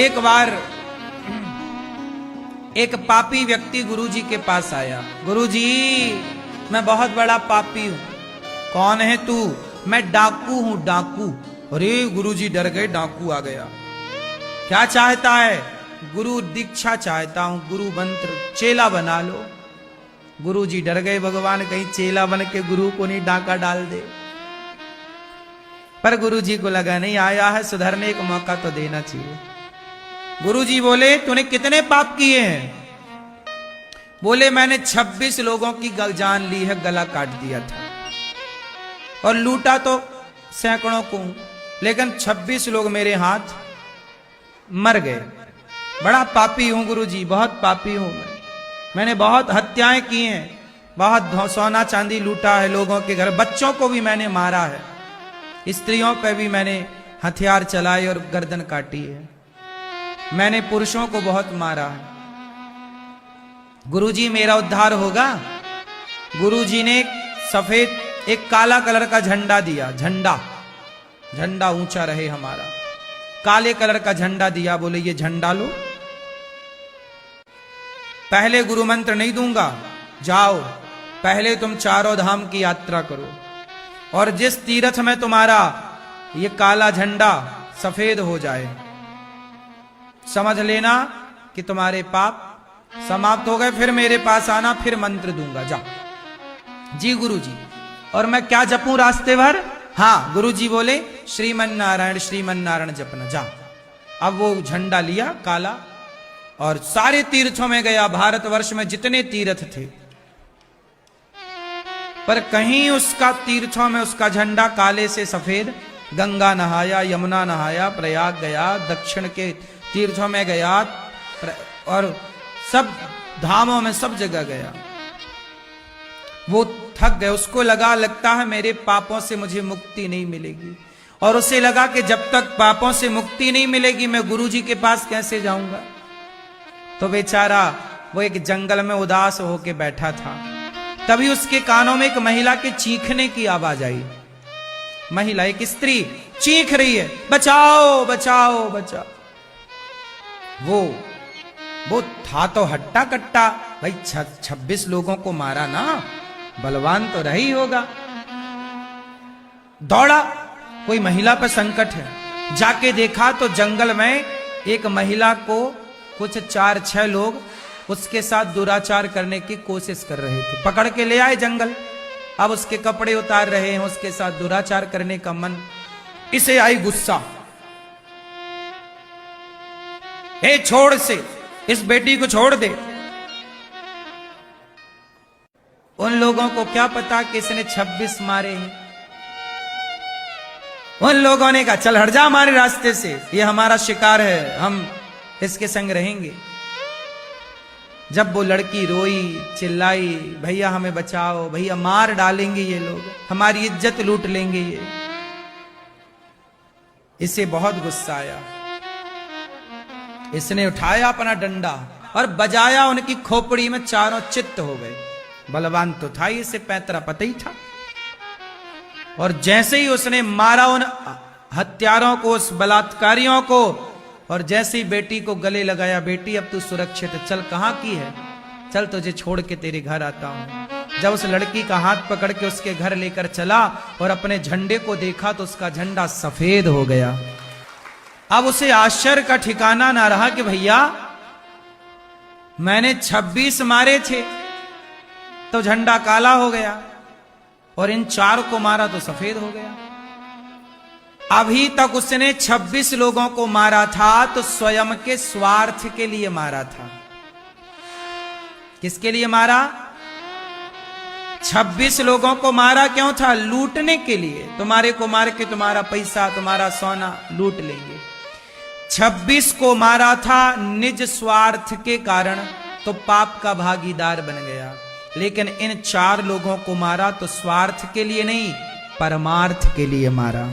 एक बार एक पापी व्यक्ति गुरुजी के पास आया। गुरुजी, मैं बहुत बड़ा पापी हूं। कौन है तू? मैं डाकू हूं, डाकू। अरे गुरुजी डर गए, डाकू आ गया। क्या चाहता है? गुरु दीक्षा चाहता हूं, गुरु मंत्र, चेला बना लो। गुरुजी डर गए, भगवान कहीं चेला बन के गुरु को नहीं डाका डाल दे। पर गुरुजी को लगा नहीं, आया है सुधरने का मौका तो देना चाहिए। गुरुजी बोले, तूने कितने पाप किए हैं? बोले, मैंने 26 लोगों की जान ली है, गला काट दिया था और लूटा तो सैकड़ों को, लेकिन 26 लोग मेरे हाथ मर गए। बड़ा पापी हूं गुरुजी, बहुत पापी हूं मैंने बहुत हत्याएं की हैं, बहुत सोना चांदी लूटा है लोगों के घर, बच्चों को भी मैंने मारा है, स्त्रियों पे भी मैंने हथियार चलाए और गर्दन काटी है, मैंने पुरुषों को बहुत मारा है। गुरुजी मेरा उद्धार होगा? गुरुजी ने सफेद एक काला कलर का झंडा दिया, झंडा ऊंचा रहे हमारा, काले कलर का झंडा दिया। बोले, ये झंडा लो। पहले गुरु मंत्र नहीं दूंगा, जाओ पहले तुम चारों धाम की यात्रा करो और जिस तीर्थ में तुम्हारा ये काला झंडा सफेद हो जाए, समझ लेना कि तुम्हारे पाप समाप्त हो गए, फिर मेरे पास आना, फिर मंत्र दूंगा, जाओ। जी गुरुजी, और मैं क्या जपूं रास्ते भर? हाँ, गुरुजी बोले, श्रीमन नारायण जपना, जा। अब वो झंडा लिया काला और सारे तीर्थों में गया, भारतवर्ष में जितने तीर्थ थे, पर कहीं उसका तीर्थों में उसका झंडा काले से सफेद। गंगा नहाया, यमुना नहाया, प्रयाग गया, दक्षिण के तीर्थों में गया और सब धामों में सब जगह गया। वो थक गए, उसको लगता है मेरे पापों से मुझे मुक्ति नहीं मिलेगी, और उसे लगा कि जब तक पापों से मुक्ति नहीं मिलेगी मैं गुरुजी के पास कैसे जाऊंगा। तो बेचारा वो एक जंगल में उदास होके बैठा था। तभी उसके कानों में एक महिला के चीखने की आवाज आई। महिला, एक स्त्री चीख रही है, बचाओ बचाओ बचाओ। वो था तो हट्टा कट्टा, भाई 26 लोगों को मारा ना, बलवान तो रही होगा। दौड़ा, कोई महिला पर संकट है। जाके देखा तो जंगल में एक महिला को कुछ 4-6 लोग उसके साथ दुराचार करने की कोशिश कर रहे थे। पकड़ के ले आए जंगल, अब उसके कपड़े उतार रहे हैं, उसके साथ दुराचार करने का मन। इसे आई गुस्सा, ए छोड़ से, इस बेटी को छोड़ दे। उन लोगों को क्या पता कि इसने 26 मारे हैं। उन लोगों ने कहा, चल हट जा हमारे रास्ते से, ये हमारा शिकार है, हम इसके संग रहेंगे। जब वो लड़की रोई चिल्लाई, भैया हमें बचाओ, भैया मार डालेंगे ये लोग, हमारी इज्जत लूट लेंगे ये, इसे बहुत गुस्सा आया। इसने उठाया अपना डंडा और बजाया, उनकी खोपड़ी में चारों चित्त हो गए। बलवान तो था, इसे पैतरा पता ही था। और जैसे ही उसने मारा उन हत्यारों को, उस बलात्कारियों को, और जैसे ही बेटी को गले लगाया, बेटी अब तू सुरक्षित है, चल, कहां की है, चल तुझे छोड़ के तेरे घर आता हूं। जब उस लड़की का हाथ पकड़ के उसके घर लेकर चला और अपने झंडे को देखा तो उसका झंडा सफेद हो गया। अब उसे आश्चर्य का ठिकाना ना रहा कि भैया मैंने 26 मारे थे तो झंडा काला हो गया, और इन 4 को मारा तो सफेद हो गया। अभी तक उसने 26 लोगों को मारा था तो स्वयं के स्वार्थ के लिए मारा था। किसके लिए मारा? 26 लोगों को मारा क्यों था? लूटने के लिए। तुम्हारे को मार के तुम्हारा पैसा, तुम्हारा सोना लूट लेंगे। 26 को मारा था निज स्वार्थ के कारण, तो पाप का भागीदार बन गया। लेकिन इन 4 लोगों को मारा तो स्वार्थ के लिए नहीं, परमार्थ के लिए मारा।